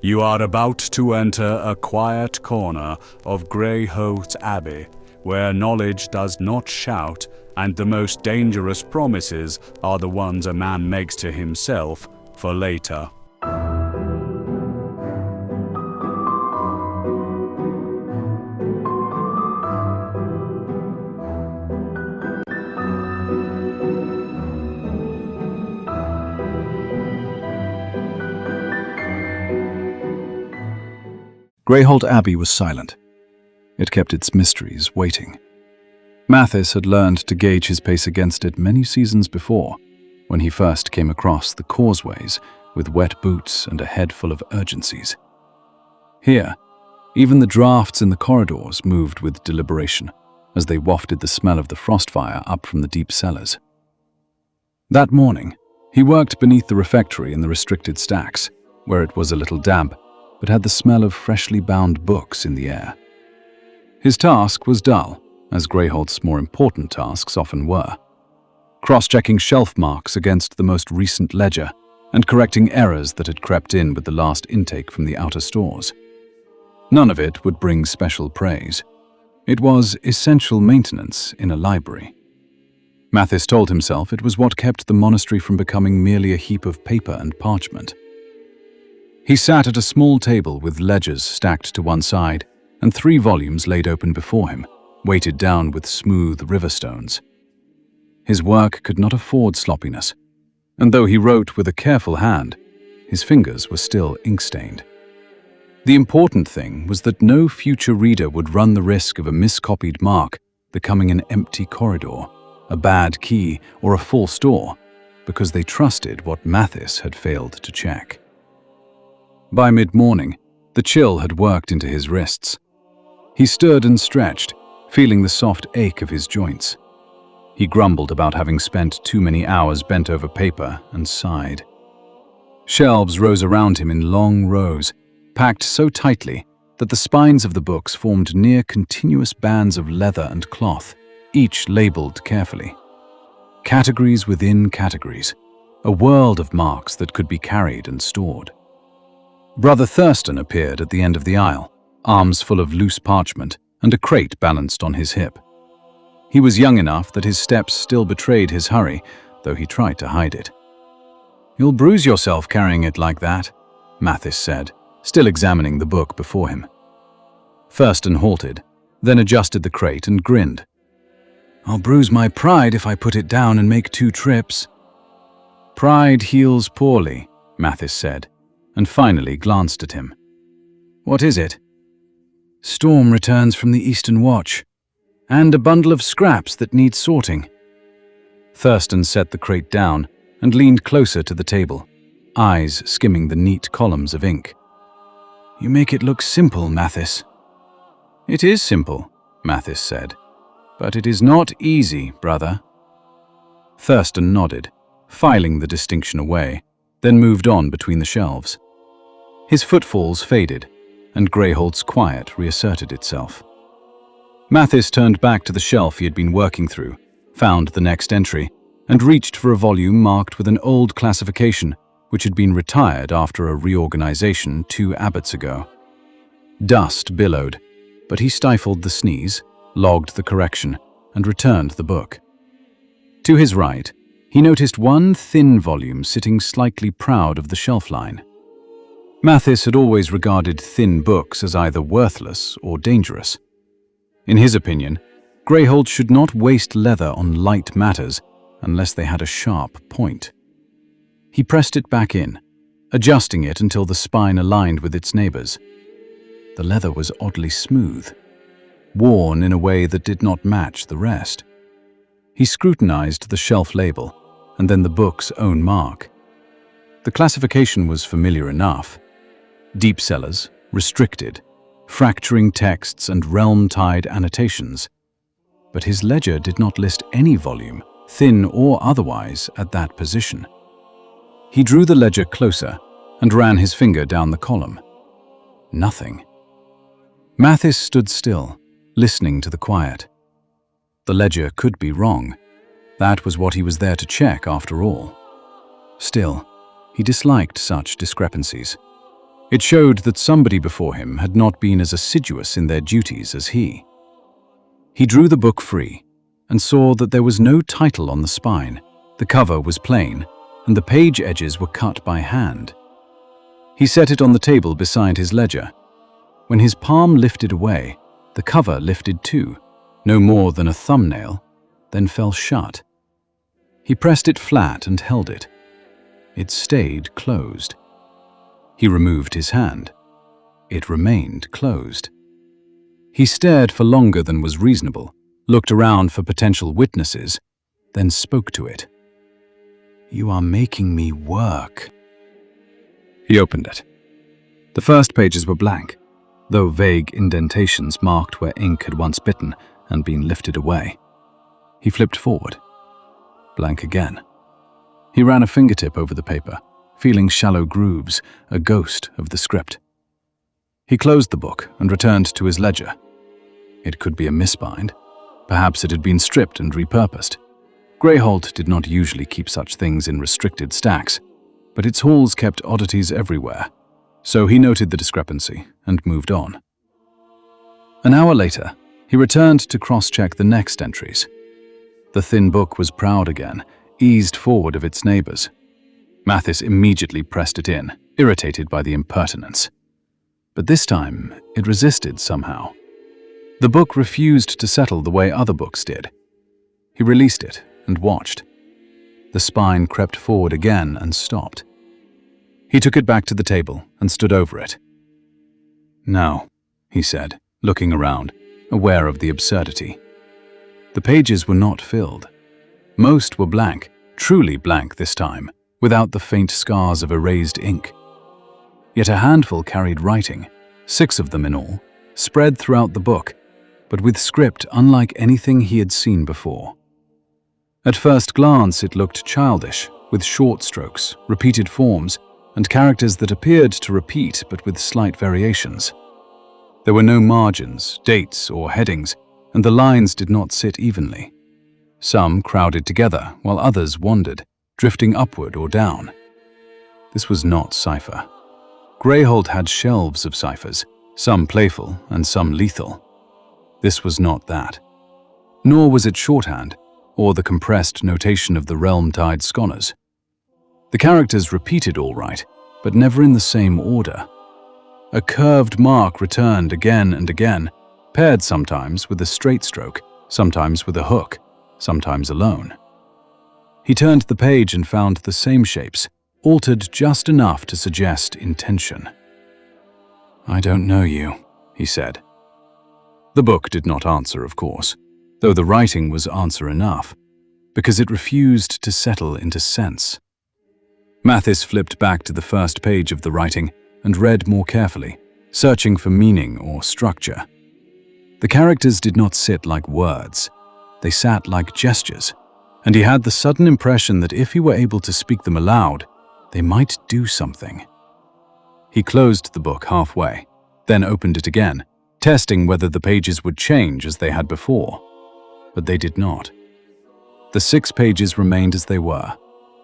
You are about to enter a quiet corner of Greyholt Abbey, where knowledge does not shout, and the most dangerous promises are the ones a man makes to himself for later. Greyholt Abbey was silent. It kept its mysteries waiting. Matthis had learned to gauge his pace against it many seasons before, when he first came across the causeways with wet boots and a head full of urgencies. Here, even the drafts in the corridors moved with deliberation as they wafted the smell of the frost fire up from the deep cellars. That morning, he worked beneath the refectory in the restricted stacks, where it was a little damp, but had the smell of freshly bound books in the air. His task was dull, as Greyholt's more important tasks often were, cross-checking shelf marks against the most recent ledger and correcting errors that had crept in with the last intake from the outer stores. None of it would bring special praise. It was essential maintenance in a library. Matthis told himself it was what kept the monastery from becoming merely a heap of paper and parchment. He sat at a small table with ledgers stacked to one side and 3 volumes laid open before him, weighted down with smooth river stones. His work could not afford sloppiness, and though he wrote with a careful hand, his fingers were still ink-stained. The important thing was that no future reader would run the risk of a miscopied mark becoming an empty corridor, a bad key, or a false door, because they trusted what Matthis had failed to check. By mid-morning, the chill had worked into his wrists. He stood and stretched, feeling the soft ache of his joints. He grumbled about having spent too many hours bent over paper and sighed. Shelves rose around him in long rows, packed so tightly that the spines of the books formed near continuous bands of leather and cloth, each labeled carefully. Categories within categories, a world of marks that could be carried and stored. Brother Thurston appeared at the end of the aisle, arms full of loose parchment and a crate balanced on his hip. He was young enough that his steps still betrayed his hurry, though he tried to hide it. "You'll bruise yourself carrying it like that," Matthis said, still examining the book before him. Thurston halted, then adjusted the crate and grinned. "I'll bruise my pride if I put it down and make 2 trips." "Pride heals poorly," Matthis said, and finally glanced at him. "What is it?" "Storm returns from the Eastern Watch, and a bundle of scraps that need sorting." Thurston set the crate down and leaned closer to the table, eyes skimming the neat columns of ink. "You make it look simple, Matthis." "It is simple," Matthis said, "but it is not easy, brother." Thurston nodded, filing the distinction away, then moved on between the shelves. His footfalls faded, and Greyholt's quiet reasserted itself. Matthis turned back to the shelf he had been working through, found the next entry, and reached for a volume marked with an old classification which had been retired after a reorganization 2 abbots ago. Dust billowed, but he stifled the sneeze, logged the correction, and returned the book. To his right, he noticed one thin volume sitting slightly proud of the shelf line. Matthis had always regarded thin books as either worthless or dangerous. In his opinion, Greyholt should not waste leather on light matters unless they had a sharp point. He pressed it back in, adjusting it until the spine aligned with its neighbors. The leather was oddly smooth, worn in a way that did not match the rest. He scrutinized the shelf label and then the book's own mark. The classification was familiar enough. Deep cellars, restricted, fracturing texts and realm-tied annotations. But his ledger did not list any volume, thin or otherwise, at that position. He drew the ledger closer and ran his finger down the column. Nothing. Matthis stood still, listening to the quiet. The ledger could be wrong. That was what he was there to check, after all. Still, he disliked such discrepancies. It showed that somebody before him had not been as assiduous in their duties as he. He drew the book free and saw that there was no title on the spine. The cover was plain, and the page edges were cut by hand. He set it on the table beside his ledger. When his palm lifted away, the cover lifted too, no more than a thumbnail, then fell shut. He pressed it flat and held it. It stayed closed. He removed his hand. It remained closed. He stared for longer than was reasonable, looked around for potential witnesses, then spoke to it. "You are making me work." He opened it. The first pages were blank, though vague indentations marked where ink had once bitten and been lifted away. He flipped forward. Blank again. He ran a fingertip over the paper, feeling shallow grooves, a ghost of the script. He closed the book and returned to his ledger. It could be a misbind. Perhaps it had been stripped and repurposed. Greyholt did not usually keep such things in restricted stacks, but its halls kept oddities everywhere, so he noted the discrepancy and moved on. An hour later, he returned to cross-check the next entries. The thin book was proud again, eased forward of its neighbors. Matthis immediately pressed it in, irritated by the impertinence. But this time, it resisted somehow. The book refused to settle the way other books did. He released it and watched. The spine crept forward again and stopped. He took it back to the table and stood over it. "Now," he said, looking around, aware of the absurdity. The pages were not filled. Most were blank, truly blank this time, without the faint scars of erased ink. Yet a handful carried writing, 6 of them in all, spread throughout the book, but with script unlike anything he had seen before. At first glance it looked childish, with short strokes, repeated forms, and characters that appeared to repeat but with slight variations. There were no margins, dates, or headings, and the lines did not sit evenly. Some crowded together, while others wandered, drifting upward or down. This was not cipher. Greyholt had shelves of ciphers, some playful and some lethal. This was not that. Nor was it shorthand, or the compressed notation of the realm-tide scholars. The characters repeated all right, but never in the same order. A curved mark returned again and again, paired sometimes with a straight stroke, sometimes with a hook, sometimes alone. He turned the page and found the same shapes, altered just enough to suggest intention. "I don't know you," he said. The book did not answer, of course, though the writing was answer enough, because it refused to settle into sense. Matthis flipped back to the first page of the writing and read more carefully, searching for meaning or structure. The characters did not sit like words. They sat like gestures, and he had the sudden impression that if he were able to speak them aloud, they might do something. He closed the book halfway, then opened it again, testing whether the pages would change as they had before. But they did not. The 6 pages remained as they were.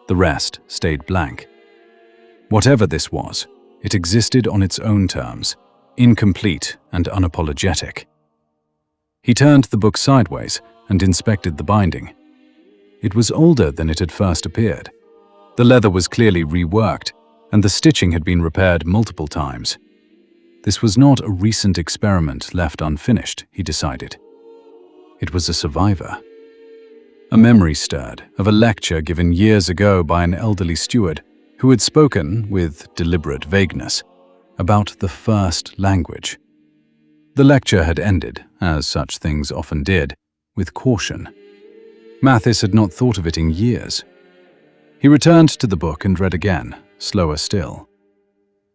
The rest stayed blank. Whatever this was, it existed on its own terms, incomplete and unapologetic. He turned the book sideways and inspected the binding. It was older than it had first appeared. The leather was clearly reworked, and the stitching had been repaired multiple times. This was not a recent experiment left unfinished, he decided. It was a survivor. A memory stirred of a lecture given years ago by an elderly steward who had spoken, with deliberate vagueness, about the first language. The lecture had ended, as such things often did, with caution. Matthis had not thought of it in years. He returned to the book and read again, slower still.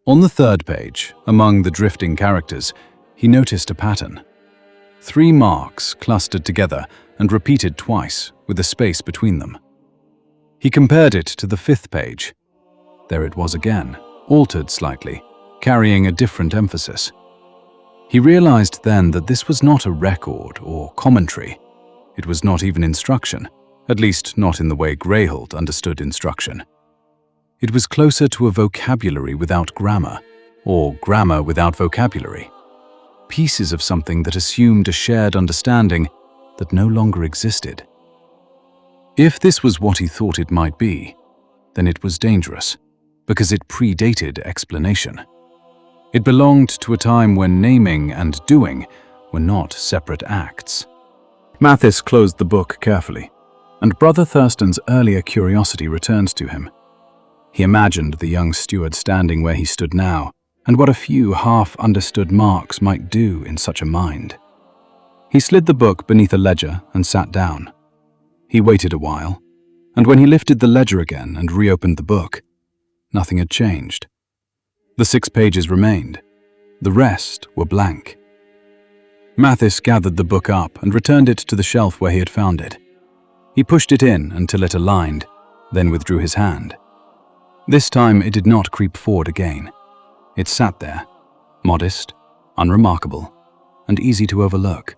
On the 3rd page, among the drifting characters, he noticed a pattern. 3 marks clustered together and repeated twice, with a space between them. He compared it to the 5th page. There it was again, altered slightly, carrying a different emphasis. He realized then that this was not a record or commentary. It was not even instruction, at least not in the way Greyholt understood instruction. It was closer to a vocabulary without grammar, or grammar without vocabulary. Pieces of something that assumed a shared understanding that no longer existed. If this was what he thought it might be, then it was dangerous, because it predated explanation. It belonged to a time when naming and doing were not separate acts. Matthis closed the book carefully, and Brother Thurston's earlier curiosity returned to him. He imagined the young steward standing where he stood now, and what a few half-understood marks might do in such a mind. He slid the book beneath a ledger and sat down. He waited a while, and when he lifted the ledger again and reopened the book, nothing had changed. The 6 pages remained. The rest were blank. Matthis gathered the book up and returned it to the shelf where he had found it. He pushed it in until it aligned, then withdrew his hand. This time it did not creep forward again. It sat there, modest, unremarkable, and easy to overlook.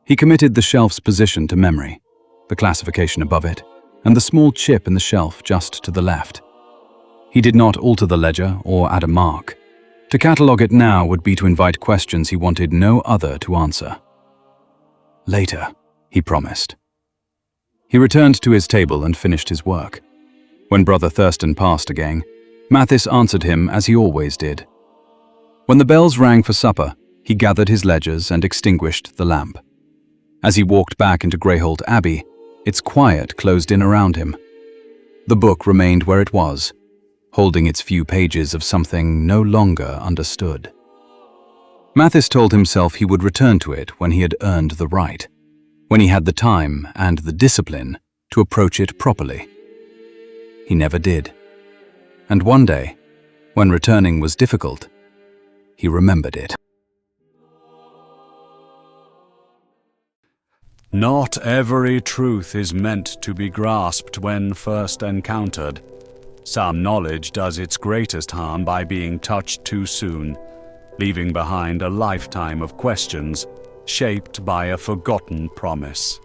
He committed the shelf's position to memory, the classification above it, and the small chip in the shelf just to the left. He did not alter the ledger or add a mark. To catalogue it now would be to invite questions he wanted no other to answer. Later, he promised. He returned to his table and finished his work. When Brother Thurston passed again, Matthis answered him as he always did. When the bells rang for supper, he gathered his ledgers and extinguished the lamp. As he walked back into Greyholt Abbey, its quiet closed in around him. The book remained where it was, holding its few pages of something no longer understood. Matthis told himself he would return to it when he had earned the right, when he had the time and the discipline to approach it properly. He never did. And one day, when returning was difficult, he remembered it. Not every truth is meant to be grasped when first encountered. Some knowledge does its greatest harm by being touched too soon, leaving behind a lifetime of questions shaped by a forgotten promise.